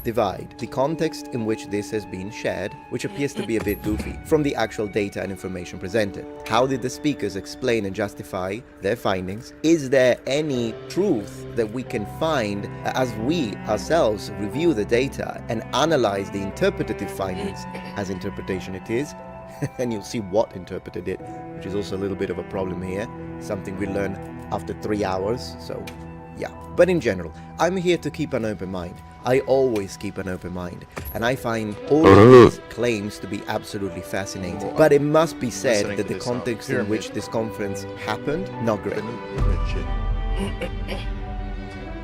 divide the context in which this has been shared, which appears to be a bit goofy, from the actual data and information presented. How did the speakers explain and justify their findings? Is there any truth that we can find as we ourselves review the data and analyze the interpretative findings, as interpretation it is? And you'll see what interpreted it, which is also a little bit of a problem here, something we learn after 3 hours, so yeah. But in general, I'm here to keep an open mind. I always keep an open mind, and I find all of these claims to be absolutely fascinating. But it must be said that the context in which this conference happened, not great.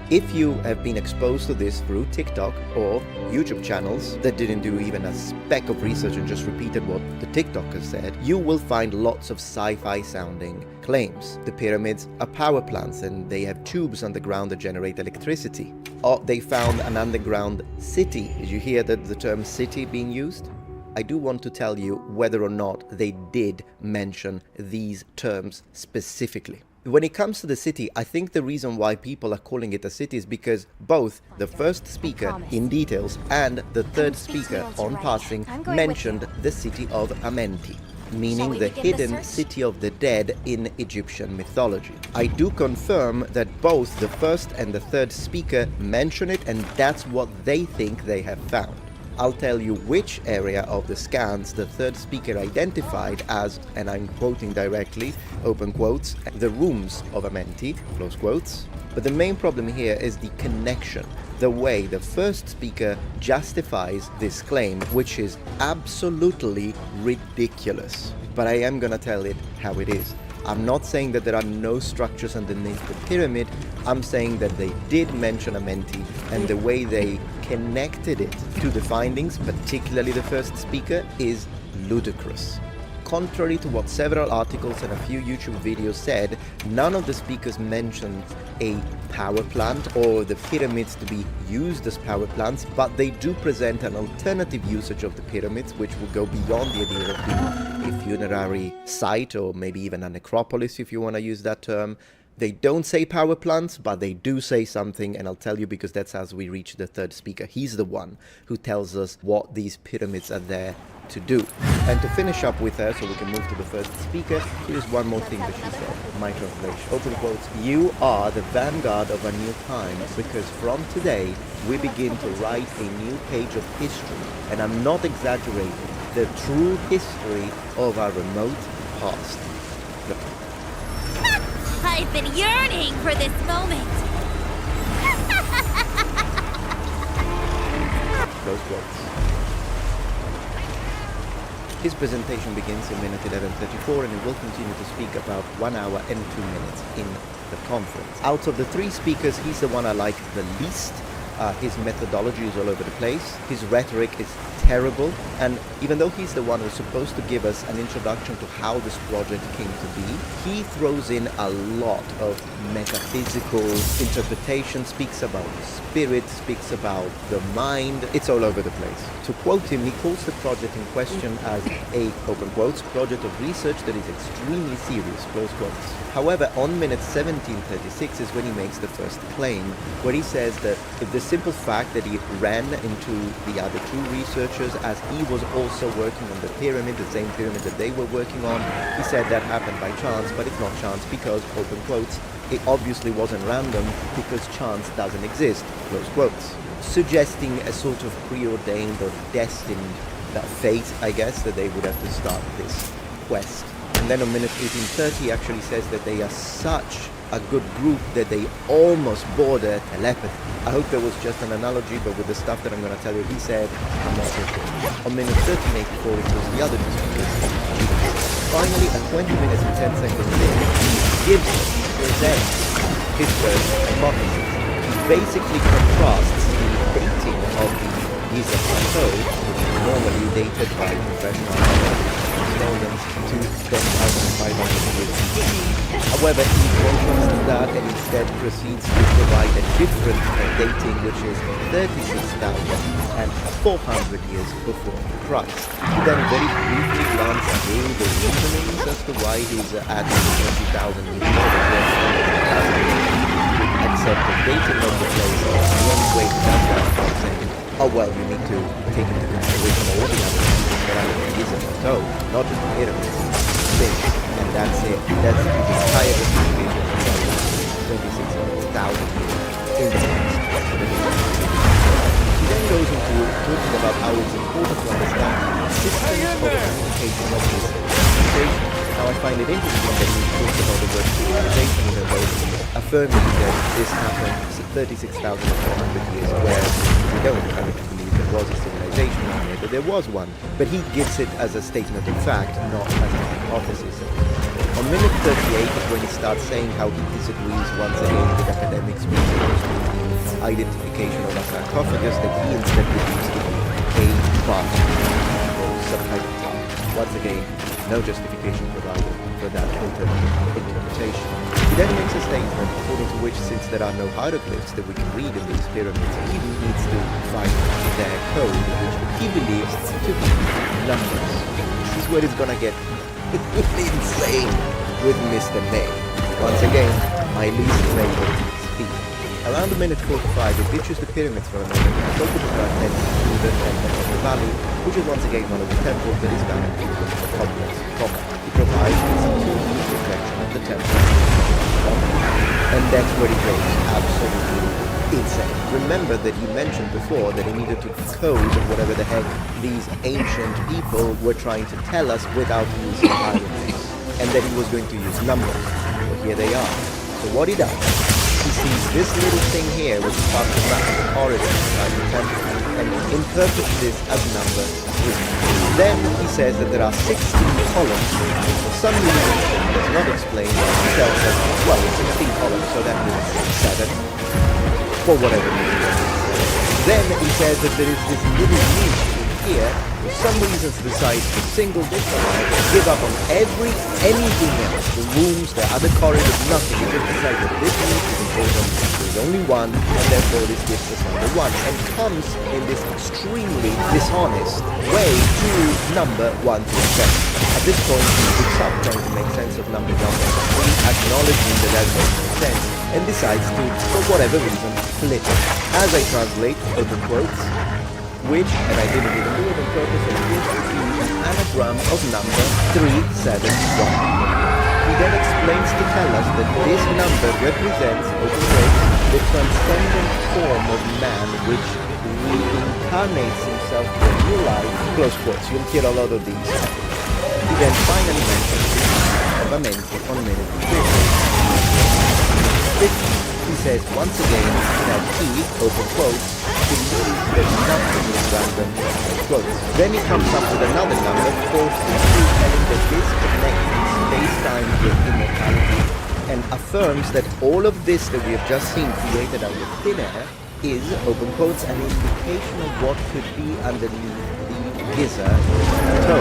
If you have been exposed to this through TikTok or YouTube channels that didn't do even a speck of research and just repeated what the TikTokers said, you will find lots of sci-fi sounding claims. The pyramids are power plants and they have tubes underground that generate electricity. Or they found an underground city. Did you hear the term city being used? I do want to tell you whether or not they did mention these terms specifically. When it comes to the city, I think the reason why people are calling it a city is because both the first speaker in details and the third speaker on passing mentioned the city of Amenti, meaning the hidden city of the dead in Egyptian mythology. I do confirm that both the first and the third speaker mention it, and that's what they think they have found. I'll tell you which area of the scans the third speaker identified as, and I'm quoting directly, open quotes, the rooms of Amenti, close quotes. But the main problem here is the connection, the way the first speaker justifies this claim, which is absolutely ridiculous. But I am gonna tell it how it is. I'm not saying that there are no structures underneath the pyramid. I'm saying that they did mention Amenti, and the way they connected it to the findings, particularly the first speaker, is ludicrous. Contrary to what several articles and a few YouTube videos said, none of the speakers mentioned a power plant or the pyramids to be used as power plants, but they do present an alternative usage of the pyramids, which will go beyond the idea of being a funerary site or maybe even a necropolis, if you want to use that term. They don't say power plants, but they do say something, and I'll tell you because that's as we reach the third speaker. He's the one who tells us what these pyramids are there to do. And to finish up with her, so we can move to the first speaker, here's one more thing that she said, my translation. Open quotes, "You are the vanguard of a new time, because from today we begin to write a new page of history, and I'm not exaggerating, the true history of our remote past." Look. I've been yearning for this moment. Close quotes. His presentation begins in minute 11:34 and he will continue to speak about 1 hour and 2 minutes in the conference. Out of the three speakers, he's the one I like the least. His methodology is all over the place. His rhetoric is terrible. And even though he's the one who's supposed to give us an introduction to how this project came to be, he throws in a lot of metaphysical interpretation, speaks about the spirit, speaks about the mind. It's all over the place. To quote him, he calls the project in question as a, open quotes, project of research that is extremely serious, close quotes. However, on minute 17:36 is when he makes the first claim, where he says that the simple fact that he ran into the other two researchers as he was also working on the pyramid, the same pyramid that they were working on, he said that happened by chance, but it's not chance because, open quotes, it obviously wasn't random because chance doesn't exist, close quotes. Suggesting a sort of preordained or destined fate, I guess, that they would have to start this quest. And then on minute 18:30 he actually says that they are such a good group that they almost border telepathy. I hope that was just an analogy, but with the stuff that I'm going to tell you, he said, I'm not so sure. On minute 13:84 it was the other two speakers. Finally, at 20 minutes and 10 seconds in, he presents his first hypothesis. He basically contrasts the dating of the Giza Plateau, which is normally dated by professional historians to 10,500 years BC. However, he contrasts that and instead proceeds to provide a different dating, which is 36,400 years before Christ. He then very briefly glances through the reasonings as to why he's adding 20,000 years except the dating of the place is the only way to have that oh well, you need to take into consideration all the other countries that are in the Giza Plateau, not just the pyramids. This, and that's it. That's the entire justification for 26,000 years in the past for the Giza. He then goes into talking about how it's important to understand systems of communication of this civilization. Now I find it interesting that he talks about the word civilization, even though affirming that this happened 36,400 years, whereas we don't currently believe there was a civilization out there, but there was one. But he gives it as a statement of fact, not as a hypothesis. On minute 38 is when he starts saying how he disagrees once again with academics' research with the identification of a sarcophagus that he instead believes to be a bust or some kind of tomb. Once again, no justification provided for that interpretation. He then makes a statement according to which, since there are no hieroglyphs that we can read in these pyramids, he needs to find their code, which he believes to be numbers. This is where it's gonna get insane with Mr. May. Once again, my least favorite speed. Around the minute 45, it ditches the pyramids for a moment and focuses our attention to the temple of the valley, which is once again one of the temples that is found in the complex. It provides a 2D reflection of the temple. And that's where it goes absolutely insane. Remember that he mentioned before that he needed to decode whatever the heck these ancient people were trying to tell us without using hieroglyphs, and that he was going to use numbers. Well, here they are. So what he does, he sees this little thing here, which is part of the massive corridor inside the temple, and interprets this as number 3. Then he says that there are 16 columns. For some reason, he does not explain. He tells us, well, it's 16 columns, so that means 7. For whatever reason. Then he says that there is this little niche in here, for some reason decides to single this one, give up on anything else, the rooms, the other corridors, nothing. He just decides that this niche is important, there's only one, and therefore this gives us number 1, and comes in this extremely dishonest way to number 1 to 7. At this point, he picks up trying to make sense of number 1 and 3, acknowledging that that makes no sense, and decides to, for whatever reason, flip it. As I translate, open quotes, which, and I didn't even do it on purpose, appears to be an anagram of number 371. He then explains to tell us that this number represents, open quotes, the transcendent form of man which reincarnates himself in new life, close quotes. You'll hear a lot of these. He then finally mentions the of Amenti on minute 50. He says once again that he, open quotes, believes that nothing is random, quotes. Then he comes up with another number, 432, telling that this connects space-time with immortality, and affirms that all of this that we have just seen created out of thin air is, open quotes, an indication of what could be underneath the Giza Plateau,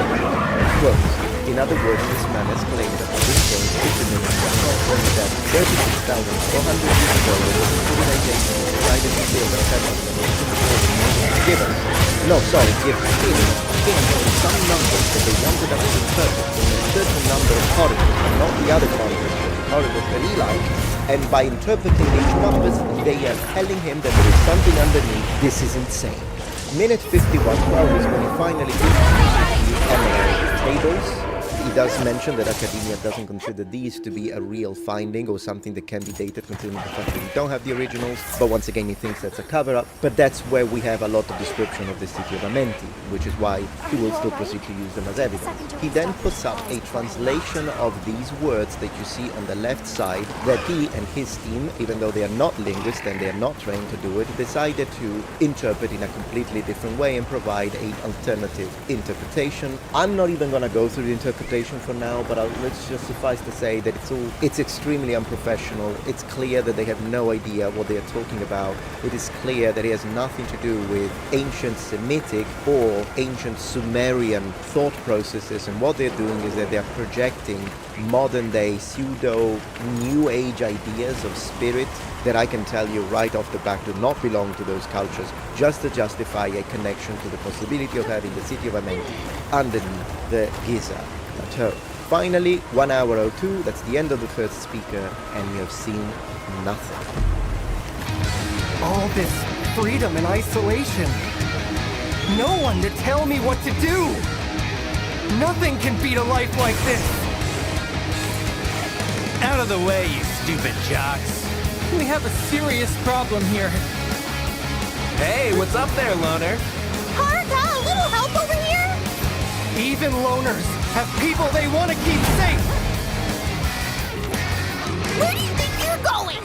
quotes. In other words, this man has claimed that this point is the minute that 36,400 years ago there was a civilization that decided to build a temple give him some numbers that they wanted us to interpret in a certain number of corridors, and not the other corridors, but the corridors that he liked. And by interpreting these numbers, they are telling him that there is something underneath. This is insane. Minute 51, well, is when he finally introduces the emerald tables. He does mention that academia doesn't consider these to be a real finding or something that can be dated, considering the fact that we don't have the originals, but once again he thinks that's a cover-up. But that's where we have a lot of description of the city of Amenti, which is why he will still proceed to use them as evidence. He then puts up a translation of these words that you see on the left side that he and his team, even though they are not linguists and they are not trained to do it, decided to interpret in a completely different way and provide an alternative interpretation. I'm not even going to go through the interpretation for now, but let's just suffice to say that it's extremely unprofessional. It's clear that they have no idea what they are talking about. It is clear that it has nothing to do with ancient Semitic or ancient Sumerian thought processes, and what they're doing is that they're projecting modern day pseudo new age ideas of spirit that I can tell you right off the bat do not belong to those cultures, just to justify a connection to the possibility of having the city of Amenti underneath the Giza Plateau. Finally, 1 hour 02, that's the end of the first speaker, and you have seen nothing. All this freedom and isolation. No one to tell me what to do! Nothing can beat a life like this! Out of the way, you stupid jocks. We have a serious problem here. Hey, what's up there, loner? Haruka, a little help over here? Even loners have people they want to keep safe! Where do you think you're going?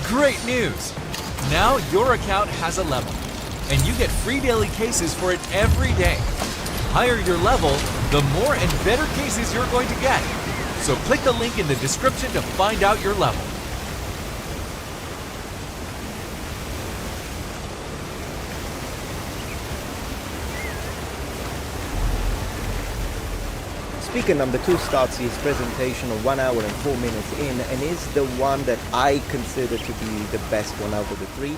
Great news! Now your account has a level, and you get free daily cases for it every day. The higher your level, the more and better cases you're going to get. So click the link in the description to find out your level. Speaker number 2 starts his presentation of 1 hour and 4 minutes in, and is the one that I consider to be the best one out of the three.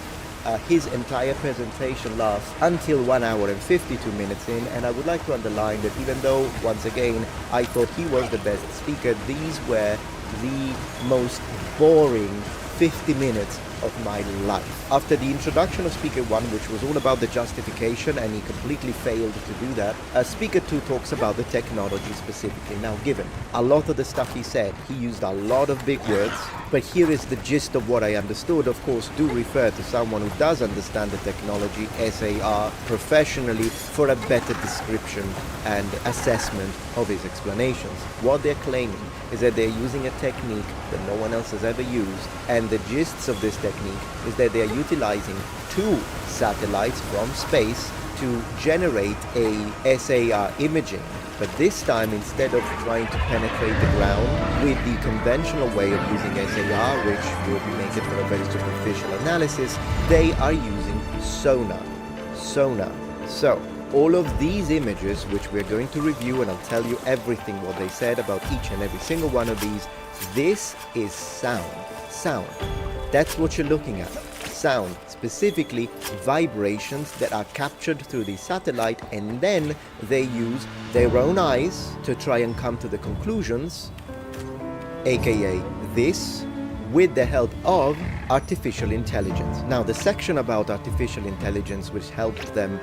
His entire presentation lasts until 1 hour and 52 minutes in, and I would like to underline that even though, once again, I thought he was the best speaker, these were the most boring 50 minutes of my life. After the introduction of Speaker 1, which was all about the justification, and he completely failed to do that, Speaker 2 talks about the technology specifically. Now, given a lot of the stuff he said, he used a lot of big words, but here is the gist of what I understood. Of course, do refer to someone who does understand the technology, SAR, professionally, for a better description and assessment of his explanations. What they're claiming is that they're using a technique that no one else has ever used, and the gists of this technique is that they are utilizing 2 satellites from space to generate a SAR imaging. But this time, instead of trying to penetrate the ground with the conventional way of using SAR, which would make it for a very superficial analysis, they are using sonar. So, all of these images, which we're going to review, and I'll tell you everything what they said about each and every single one of these, this is sound. That's what you're looking at. Sound, specifically vibrations that are captured through the satellite, and then they use their own eyes to try and come to the conclusions, aka this, with the help of artificial intelligence. Now, the section about artificial intelligence, which helped them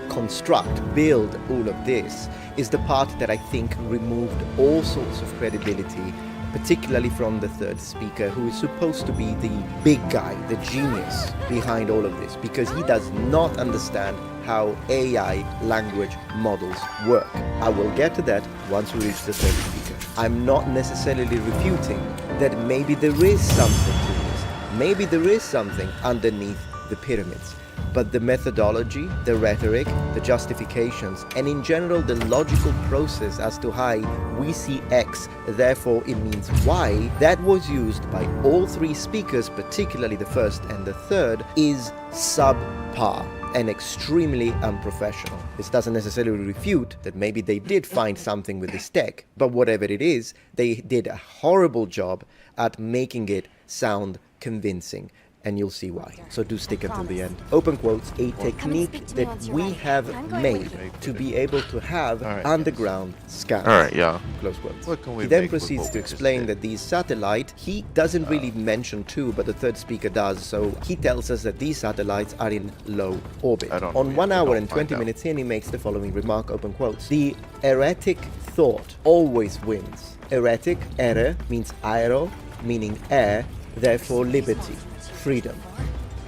build all of this, is the part that I think removed all sorts of credibility, particularly from the third speaker, who is supposed to be the big guy, the genius behind all of this, because he does not understand how AI language models work. I will get to that once we reach the third speaker. I'm not necessarily refuting that maybe there is something to this. Maybe there is something underneath the pyramids. But the methodology, the rhetoric, the justifications, and in general the logical process as to how we see X, therefore it means Y, that was used by all 3 speakers, particularly the first and the third, is subpar and extremely unprofessional. This doesn't necessarily refute that maybe they did find something with this tech, but whatever it is, they did a horrible job at making it sound convincing. And you'll see why. So do stick until the end. Open quotes, a technique that we have made to be able to have underground scans. Alright, yeah. Close quotes. What can we He then make with proceeds what to we just explain did? that these satellite, he doesn't really mention 2, but the third speaker does. So he tells us that these satellites are in low orbit. I don't know On yet. 1 We hour don't and 20 find out. minutes in, he makes the following remark, open quotes. The heretic thought always wins. Heretic, error, means aero, meaning air, therefore liberty, freedom.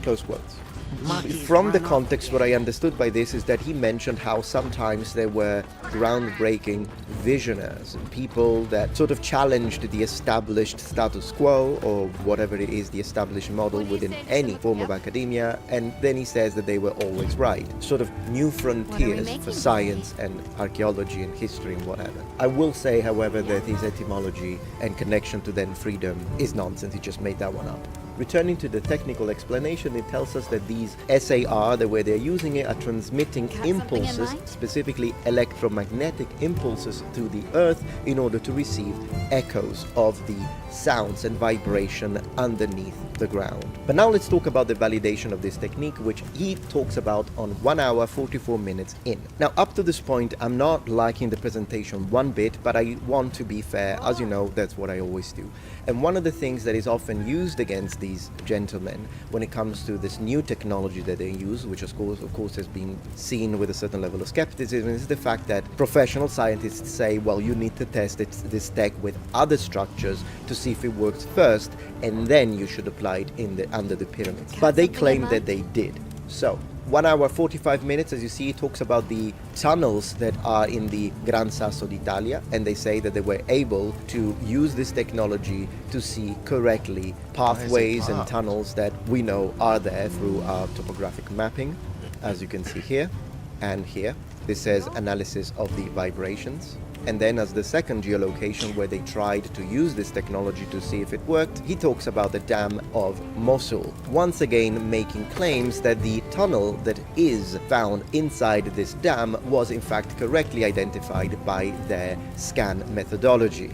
Close quotes. From the context, what I understood by this is that he mentioned how sometimes there were groundbreaking visionaries, people that sort of challenged the established status quo, or whatever it is, the established model within any form of academia, and then he says that they were always right. Sort of new frontiers for science and archaeology and history and whatever. I will say, however, that his etymology and connection to then freedom is nonsense. He just made that one up. Returning to the technical explanation, it tells us that these SAR, the way they're using it, are transmitting impulses, specifically electromagnetic impulses, through the Earth in order to receive echoes of the sounds and vibration underneath the ground. But now let's talk about the validation of this technique, which he talks about on 1 hour 44 minutes in. Now, up to this point, I'm not liking the presentation one bit, but I want to be fair. As you know, that's what I always do. And one of the things that is often used against these gentlemen when it comes to this new technology that they use, which of course has been seen with a certain level of skepticism, is the fact that professional scientists say, well, you need to test this tech with other structures to see if it works first, and then you should apply it under the pyramids. But they claim that they did. So 1 hour 45 minutes, as you see, talks about the tunnels that are in the Gran Sasso d'Italia, and they say that they were able to use this technology to see correctly pathways and tunnels that we know are there through our topographic mapping, as you can see here and here. This says analysis of the vibrations. And then as the second geolocation where they tried to use this technology to see if it worked, he talks about the dam of Mosul, once again making claims that the tunnel that is found inside this dam was in fact correctly identified by their scan methodology,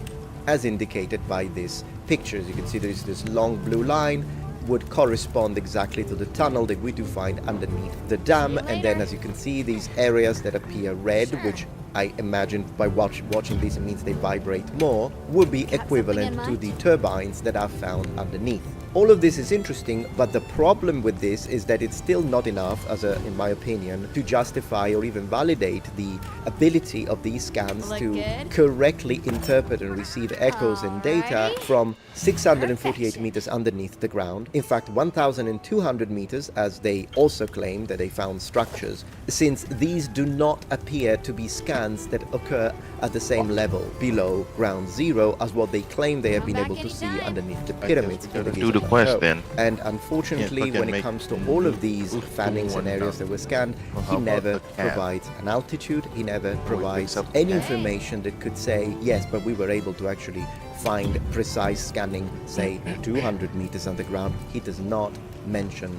as indicated by this picture. As you can see, there is this long blue line would correspond exactly to the tunnel that we do find underneath the dam. And then as you can see, these areas that appear red, which I imagine by watching these, it means they vibrate more, would be equivalent to the turbines that are found underneath. All of this is interesting, but the problem with this is that it's still not enough, in my opinion, to justify or even validate the ability of these scans to correctly interpret and receive echoes and data from 648 meters underneath the ground. In fact, 1,200 meters, as they also claim that they found structures, since these do not appear to be scans that occur at the same level below ground zero as what they claim they have been able to see underneath the pyramids. Do the quest then. And unfortunately, when it comes to all of these fannings and areas that were scanned, he never provides an altitude, he never provides any information that could say, yes, but we were able to actually find precise scanning, say 200 meters underground. He does not mention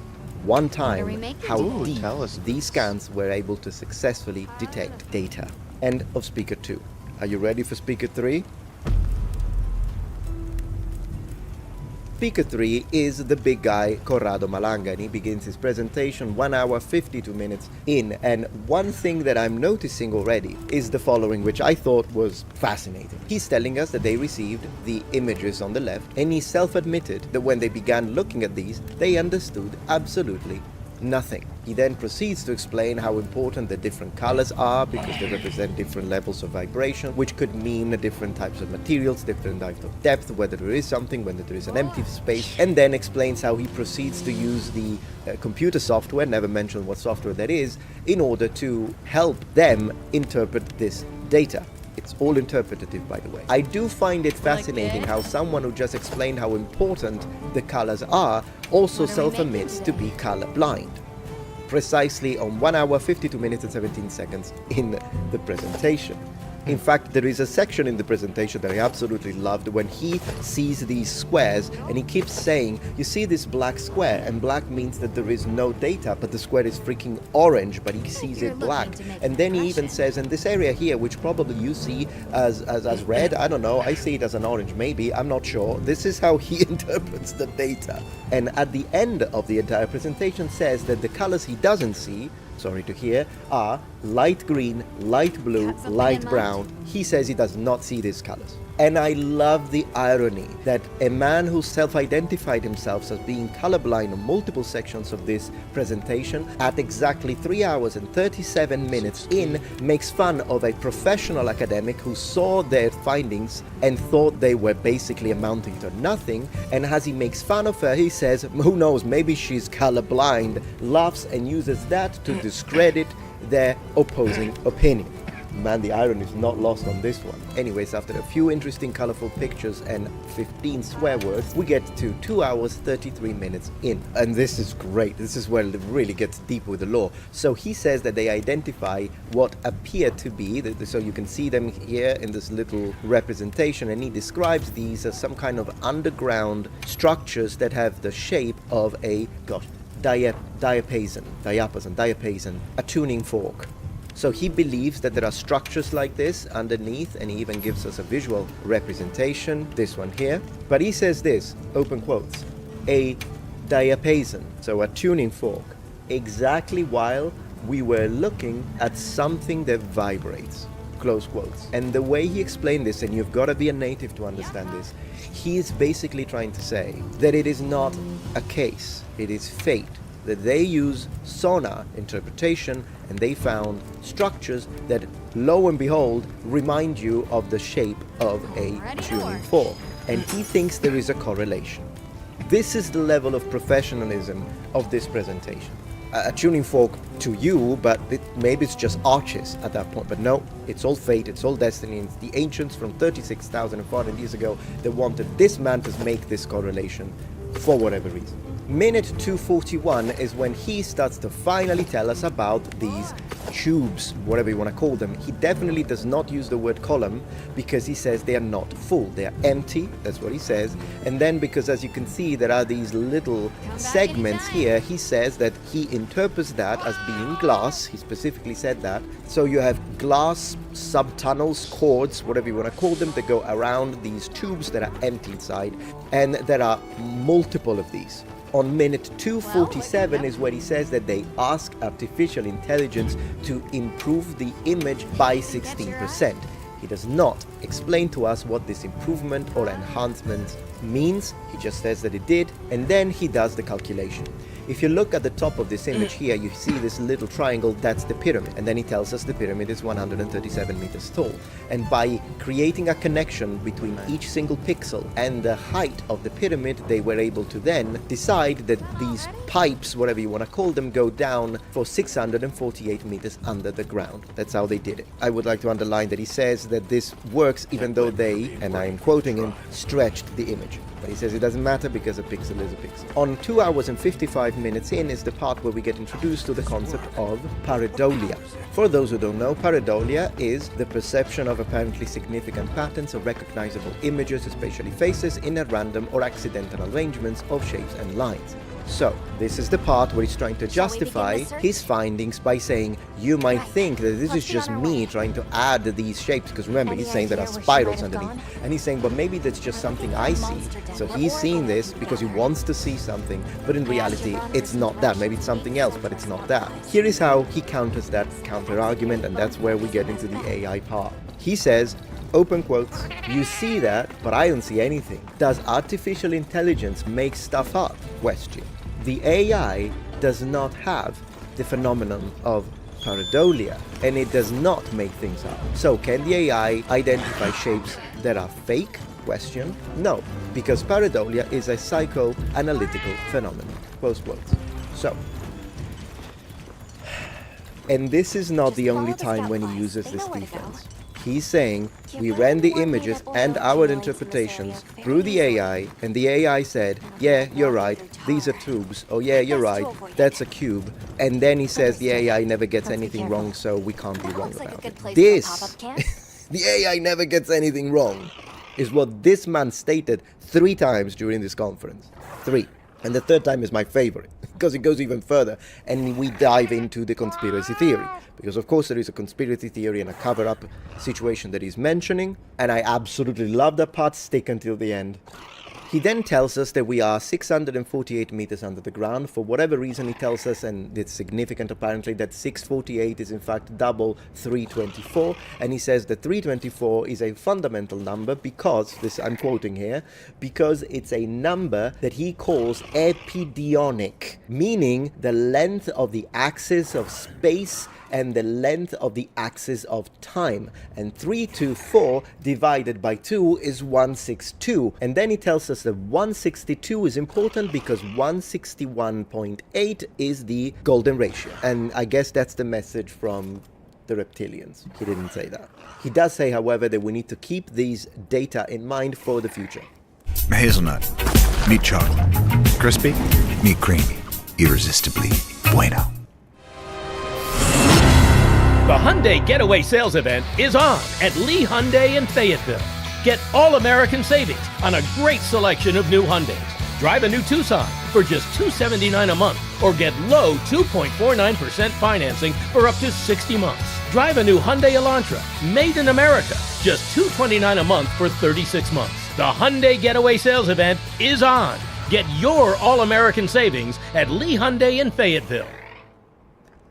one time how deep these scans were able to successfully detect data. End of speaker 2. Are you ready for speaker 3? Speaker 3 is the big guy Corrado Malanga, and he begins his presentation 1 hour 52 minutes in. And one thing that I'm noticing already is the following, which I thought was fascinating. He's telling us that they received the images on the left, and he self-admitted that when they began looking at these, they understood absolutely nothing. He then proceeds to explain how important the different colors are because they represent different levels of vibration, which could mean different types of materials, different types of depth, whether there is something, whether there is an empty space, and then explains how he proceeds to use the computer software, never mention what software that is, in order to help them interpret this data. It's all interpretative, by the way. I do find it fascinating how someone who just explained how important the colors are also self-admits to be colorblind. Precisely on 1 hour 52 minutes and 17 seconds in the presentation. In fact, there is a section in the presentation that I absolutely loved when he sees these squares and he keeps saying, you see this black square, and black means that there is no data, but the square is freaking orange, but he sees it black. And then he even says, in this area here, which probably you see as red, I don't know, I see it as an orange, maybe, I'm not sure. This is how he interprets the data. And at the end of the entire presentation says that the colors he doesn't see, sorry to hear, are light green, light blue, light brown. He says he does not see these colors. And I love the irony that a man who self-identified himself as being colorblind on multiple sections of this presentation, at exactly 3 hours and 37 minutes in, makes fun of a professional academic who saw their findings and thought they were basically amounting to nothing. And as he makes fun of her, he says, who knows, maybe she's colorblind, laughs and uses that to discredit their opposing opinion. Man, the irony is not lost on this one. Anyways, after a few interesting colorful pictures and 15 swear words, we get to 2 hours 33 minutes in. And this is great. This is where it really gets deep with the law. So he says that they identify what appear to be, so you can see them here in this little representation, and he describes these as some kind of underground structures that have the shape of a, diapason, a tuning fork. So he believes that there are structures like this underneath, and he even gives us a visual representation, this one here. But he says this, open quotes, a diapason, so a tuning fork, exactly while we were looking at something that vibrates, close quotes. And the way he explained this, and you've got to be a native to understand this, he is basically trying to say that it is not a case, it is fate, that they use sonar interpretation and they found structures that, lo and behold, remind you of the shape of a tuning fork. And he thinks there is a correlation. This is the level of professionalism of this presentation. A tuning fork to you, but maybe it's just arches at that point. But no, it's all fate, it's all destiny. It's the ancients from 36,400 years ago that wanted this man to make this correlation for whatever reason. Minute 241 is when he starts to finally tell us about these tubes, whatever you want to call them. He definitely does not use the word column because he says they are not full, they are empty, that's what he says. And then because, as you can see, there are these little segments here, he says that he interprets that as being glass. He specifically said that. So you have glass subtunnels, cords, whatever you want to call them, that go around these tubes that are empty inside, and there are multiple of these. On minute 247 is where he says that they ask artificial intelligence to improve the image by 16%. He does not explain to us what this improvement or enhancement means. He just says that it did, and then he does the calculation. If you look at the top of this image here, you see this little triangle, that's the pyramid. And then he tells us the pyramid is 137 meters tall. And by creating a connection between each single pixel and the height of the pyramid, they were able to then decide that these pipes, whatever you want to call them, go down for 648 meters under the ground. That's how they did it. I would like to underline that he says that this works even though they, and I am quoting him, stretched the image. But he says it doesn't matter because a pixel is a pixel. On 2 hours and 55 minutes in is the part where we get introduced to the concept of pareidolia. For those who don't know, pareidolia is the perception of apparently significant patterns of recognizable images, especially faces, in a random or accidental arrangements of shapes and lines. So, this is the part where he's trying to justify his findings by saying, you might think that this is just me trying to add these shapes, because remember, he's saying there are spirals underneath, and he's saying, but maybe that's just something I see. So he's seeing this because he wants to see something, but in reality, it's not that. Maybe it's something else, but it's not that. Here is how he counters that counter-argument, and that's where we get into the AI part. He says, open quotes, you see that, but I don't see anything. Does artificial intelligence make stuff up? Question. The AI does not have the phenomenon of pareidolia, and it does not make things up. So can the AI identify shapes that are fake? Question. No, because pareidolia is a psychoanalytical phenomenon. Close quotes. So, and this is not the only time when he uses this defense. He's saying we ran the images and our interpretations through the AI, and the AI said, yeah, you're right, these are tubes. Oh yeah, you're right, that's a cube. And then he says the AI never gets anything wrong, so we can't be wrong about it. This, the AI never gets anything wrong, is what this man stated 3 times during this conference. 3. And the 3rd time is my favorite, because it goes even further, and we dive into the conspiracy theory. Because of course there is a conspiracy theory and a cover-up situation that he's mentioning, and I absolutely love that part. Stick until the end. He then tells us that we are 648 meters under the ground. For whatever reason, he tells us, and it's significant apparently, that 648 is in fact double 324. And he says that 324 is a fundamental number because, this I'm quoting here, because it's a number that he calls epidiotic, meaning the length of the axis of space and the length of the axis of time. And 324 divided by 2 is 162. And then he tells us that 162 is important because 161.8 is the golden ratio. And I guess that's the message from the reptilians. He didn't say that. He does say, however, that we need to keep these data in mind for the future. Hazelnut, meet chocolate. Crispy, meet creamy. Irresistibly bueno. The Hyundai Getaway Sales Event is on at Lee Hyundai in Fayetteville. Get all-American savings on a great selection of new Hyundais. Drive a new Tucson for just $279 a month or get low 2.49% financing for up to 60 months. Drive a new Hyundai Elantra, made in America, just $229 a month for 36 months. The Hyundai Getaway Sales Event is on Get your All-American savings at Lee Hyundai in Fayetteville.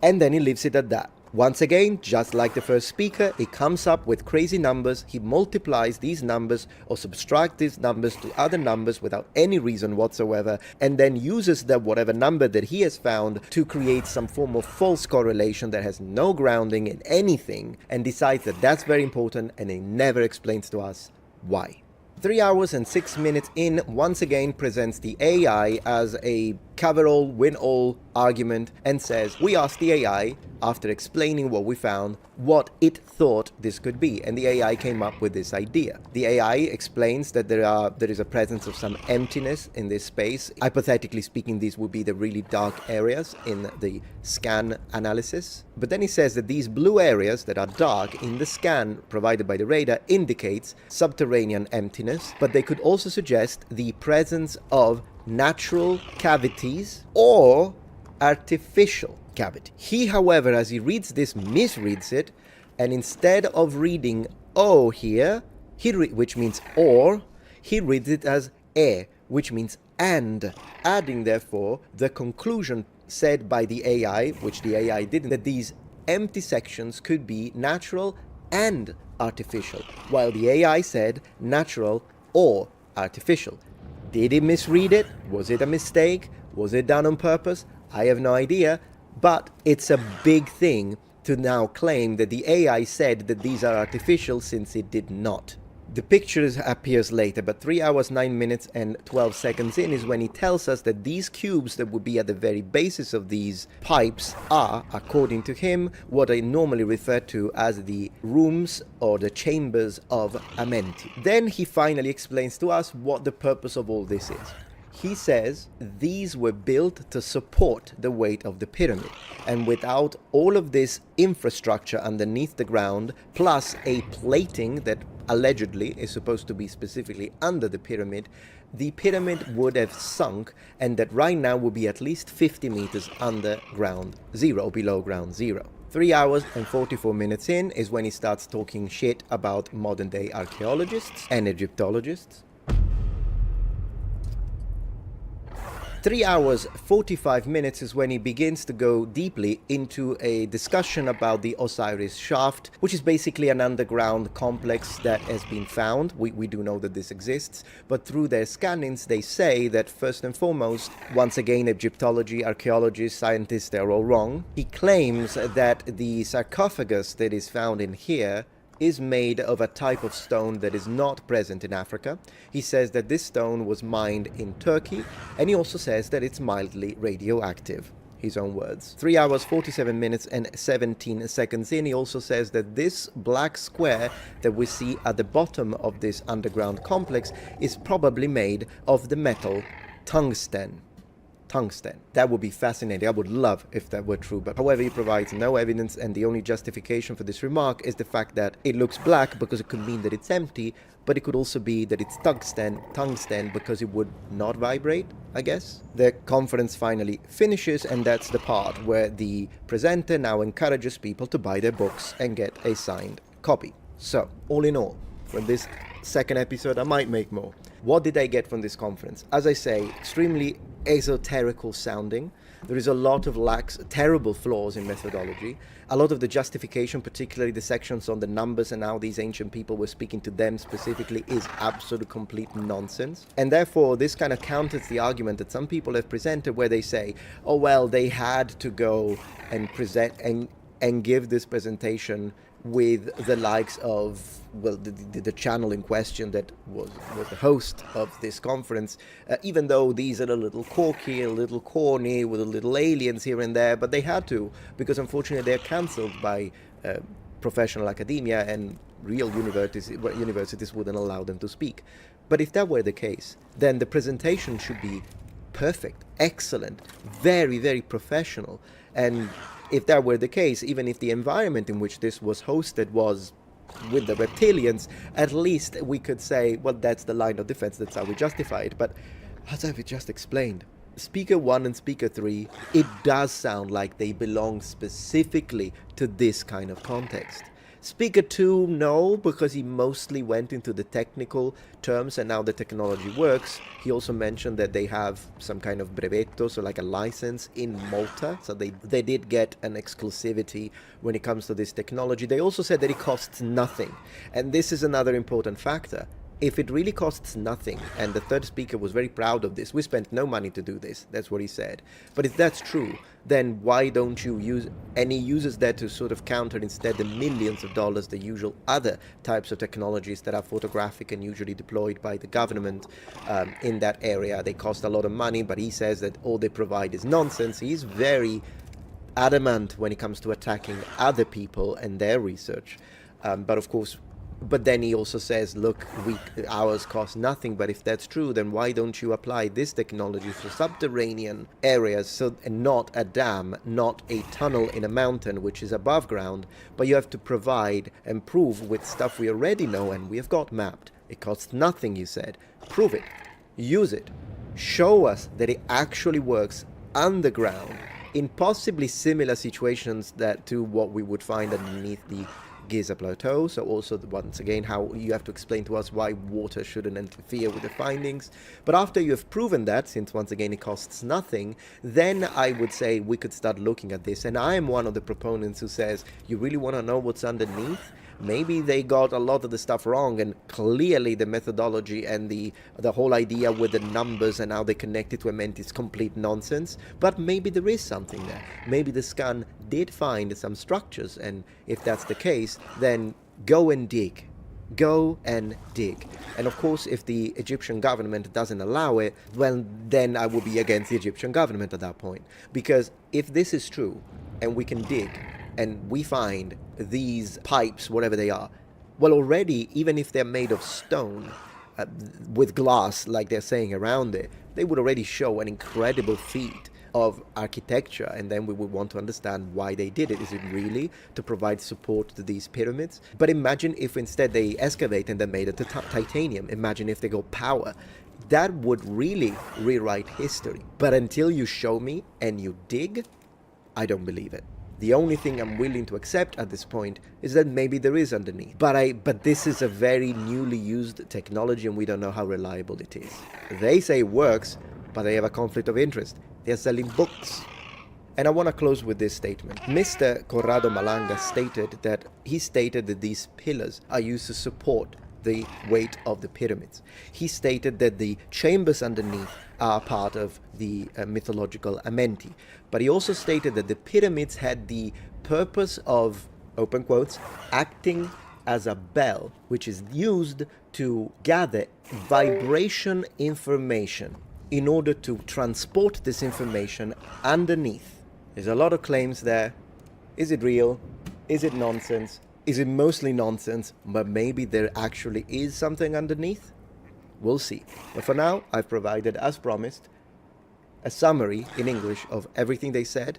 And then he leaves it at that. Once again, just like the first speaker, he comes up with crazy numbers. He multiplies these numbers or subtracts these numbers to other numbers without any reason whatsoever, and then uses that whatever number that he has found to create some form of false correlation that has no grounding in anything, and decides that that's very important, and he never explains to us why. 3 hours and 6 minutes in, once again presents the AI as a cover-all, win-all argument and says, we asked the AI, after explaining what we found, what it thought this could be, and the AI came up with this idea. The AI explains that there is a presence of some emptiness in this space. Hypothetically speaking, these would be the really dark areas in the scan analysis. But then he says that these blue areas that are dark in the scan provided by the radar indicates subterranean emptiness, but they could also suggest the presence of natural cavities or artificial cavity. He, however, as he reads this, misreads it, and instead of reading O here, which means or, he reads it as E, which means and, adding therefore the conclusion said by the AI, which the AI didn't, that these empty sections could be natural and artificial, while the AI said natural or artificial. Did he misread it? Was it a mistake? Was it done on purpose? I have no idea, but it's a big thing to now claim that the AI said that these are artificial, since it did not. The picture appears later, but 3 hours, 9 minutes and 12 seconds in is when he tells us that these cubes that would be at the very basis of these pipes are, according to him, what I normally refer to as the rooms or the chambers of Amenti. Then he finally explains to us what the purpose of all this is. He says these were built to support the weight of the pyramid, and without all of this infrastructure underneath the ground, plus a plating that allegedly is supposed to be specifically under the pyramid would have sunk, and that right now would be at least 50 meters under ground zero, below ground zero. 3 hours and 44 minutes in is when he starts talking shit about modern day archaeologists and Egyptologists. 3 hours 45 minutes is when he begins to go deeply into a discussion about the Osiris shaft, which is basically an underground complex that has been found. We do know that this exists, but through their scannings they say that first and foremost, once again, Egyptology, archaeologists, scientists, they're all wrong. He claims that the sarcophagus that is found in here is made of a type of stone that is not present in Africa. He says that this stone was mined in Turkey, and he also says that it's mildly radioactive. His own words. 3 hours, 47 minutes and 17 seconds in, he also says that this black square that we see at the bottom of this underground complex is probably made of the metal tungsten. That would be fascinating. I would love if that were true, but however, he provides no evidence, and the only justification for this remark is the fact that it looks black because it could mean that it's empty, but it could also be that it's tungsten because it would not vibrate, I guess. The conference finally finishes, and that's the part where the presenter now encourages people to buy their books and get a signed copy. So, all in all, from this second episode, I might make more. What did I get from this conference? As I say, extremely esoterical sounding. There is a lot of terrible flaws in methodology. A lot of the justification, particularly the sections on the numbers and how these ancient people were speaking to them specifically, is absolute complete nonsense. And therefore, this kind of counters the argument that some people have presented where they say, oh well, they had to go and present and give this presentation with the likes of, well, the channel in question that was the host of this conference, even though these are a little quirky, a little corny, with a little aliens here and there, but they had to, because unfortunately they're cancelled by professional academia, and real universities wouldn't allow them to speak. But if that were the case, then the presentation should be perfect, excellent, very, very professional. And if that were the case, even if the environment in which this was hosted was with the reptilians, at least we could say, well, that's the line of defense, that's how we justify it. But as I've just explained, Speaker 1 and Speaker 3, it does sound like they belong specifically to this kind of context. Speaker 2, no, because he mostly went into the technical terms and now the technology works. He also mentioned that they have some kind of brevetto, so like a license in Malta. So they did get an exclusivity when it comes to this technology. They also said that it costs nothing. And this is another important factor. If it really costs nothing, and the third speaker was very proud of this, we spent no money to do this, that's what he said. But if that's true, then why don't you use, and he uses that to sort of counter instead the millions of dollars, the usual other types of technologies that are photographic and usually deployed by the government in that area. They cost a lot of money, but he says that all they provide is nonsense. He's very adamant when it comes to attacking other people and their research. But of course, but then he also says, look, ours cost nothing, but if that's true, then why don't you apply this technology for subterranean areas, and not a dam, not a tunnel in a mountain, which is above ground, but you have to provide and prove with stuff we already know and we have got mapped. It costs nothing, you said. Prove it. Use it. Show us that it actually works underground in possibly similar situations to what we would find underneath the Giza Plateau. So also, once again, how you have to explain to us why water shouldn't interfere with the findings. But after you have proven that, since once again it costs nothing, then I would say we could start looking at this. And I am one of the proponents who says, you really want to know what's underneath? Maybe they got a lot of the stuff wrong, and clearly the methodology and the whole idea with the numbers and how they connect it to a ment is complete nonsense. But maybe there is something there. Maybe the scan did find some structures, and if that's the case, then go and dig. Go and dig. And of course, if the Egyptian government doesn't allow it, well, then I will be against the Egyptian government at that point. Because if this is true, and we can dig, and we find these pipes, whatever they are, well, already, even if they're made of stone, with glass, like they're saying around it, they would already show an incredible feat of architecture, and then we would want to understand why they did it. Is it really to provide support to these pyramids? But imagine if instead they excavate and they made it to titanium. Imagine if they go power. That would really rewrite history. But until you show me and you dig, I don't believe it. The only thing I'm willing to accept at this point is that maybe there is underneath. But this is a very newly used technology and we don't know how reliable it is. They say it works, but they have a conflict of interest. They're selling books. And I want to close with this statement. Mr. Corrado Malanga stated that these pillars are used to support the weight of the pyramids. He stated that the chambers underneath are part of the mythological Amenti. But he also stated that the pyramids had the purpose of, open quotes, acting as a bell, which is used to gather vibration information in order to transport this information underneath. There's a lot of claims there. Is it real? Is it nonsense? Is it mostly nonsense? But maybe there actually is something underneath? We'll see. But for now, I've provided, as promised, a summary in English of everything they said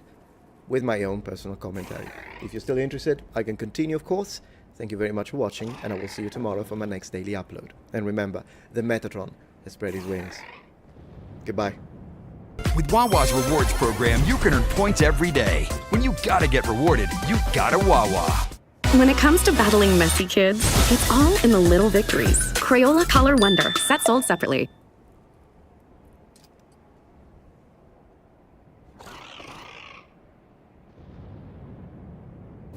with my own personal commentary. If you're still interested, I can continue, of course. Thank you very much for watching, and I will see you tomorrow for my next daily upload. And remember, the Metatron has spread his wings. Goodbye. With Wawa's rewards program, you can earn points every day. When you gotta get rewarded, you gotta Wawa. When it comes to battling messy kids, it's all in the little victories. Crayola Color Wonder, set sold separately.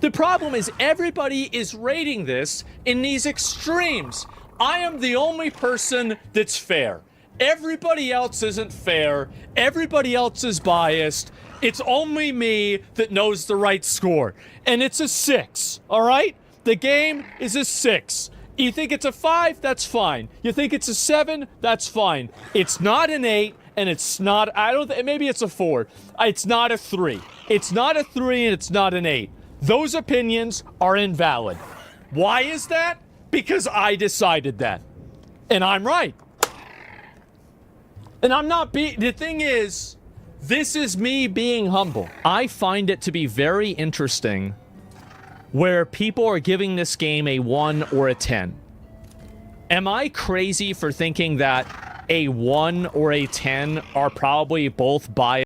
The problem is everybody is rating this in these extremes. I am the only person that's fair. Everybody else isn't fair. Everybody else is biased. It's only me that knows the right score. And it's a 6, all right? The game is a 6. You think it's a 5? That's fine. You think it's a 7? That's fine. It's not an 8, and it's not, maybe it's a 4. It's not a 3. It's not a 3, and it's not an 8. Those opinions are invalid. Why is that? Because I decided that. And I'm right. And I'm not the thing is, this is me being humble. I find it to be very interesting where people are giving this game a 1 or a 10. Am I crazy for thinking that a 1 or a 10 are probably both biased?